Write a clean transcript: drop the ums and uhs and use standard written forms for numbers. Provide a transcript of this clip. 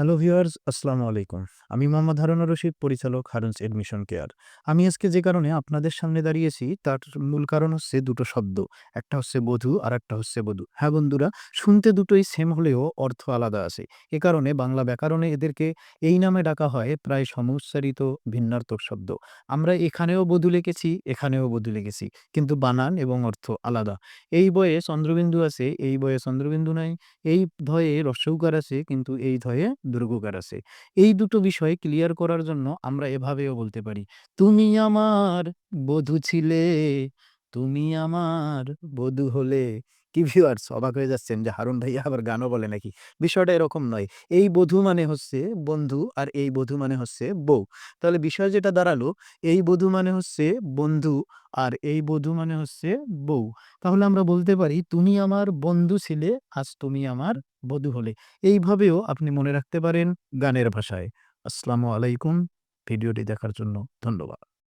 Hello viewers, আসসালামু আলাইকুম। আমি মোহাম্মদ হারুনুর রশিদ, পরিচালক হারুনস এডমিশন কেয়ার। আমি আজকে যে কারণে আপনাদের সামনে দাঁড়িয়েছি তার মূল কারণ হচ্ছে দুটো শব্দ। একটা হচ্ছে বধূ আর একটা হচ্ছে বধূ। হ্যাঁ বন্ধুরা, শুনতে দুটোই সেম হলেও অর্থ আলাদা আছে। এ কারণে বাংলা ব্যাকরণে এদেরকে এই নামে ডাকা হয় প্রায় সমুচ্চারিত ভিন্নার্থক শব্দ। আমরা এখানেও বধূ লিখেছি, এখানেও বধূ লিখেছি। কিন্তু বানান এবং অর্থ আলাদা। এই বইয়ে চন্দ্রবিন্দু আছে, এই বইয়ে চন্দ্রবিন্দু নাই। এই ধয়ে হ্রস্বউকার আছে কিন্তু এই ধয়ে দীর্ঘকার আছে। এই দুটো বিষয় ক্লিয়ার করার জন্য আমরা এভাবেও বলতে পারি, তুমি আমার বধূ ছিলে, তুমি আমার বধূ হলে। কি ভিউয়ার্স, অবাক হয়ে যাচ্ছেন যে হারুন ভাইয়া আবার গানও বলে নাকি? বিষয়টা এরকম নয়। এই বধূ মানে হচ্ছে বন্ধু আর এই বধূ মানে হচ্ছে বউ। তাহলে বিষয় যেটা দাঁড়ালো, এই বধূ মানে হচ্ছে বন্ধু আর এই বধূ মানে হচ্ছে বউ। তাহলে আমরা বলতে পারি, তুমি আমার বন্ধু ছিলে, আজ তুমি আমার বধূ হলে। এইভাবেও আপনি মনে রাখতে পারেন গানের ভাষায়। আসসালামু আলাইকুম। ভিডিওটি দেখার জন্য ধন্যবাদ।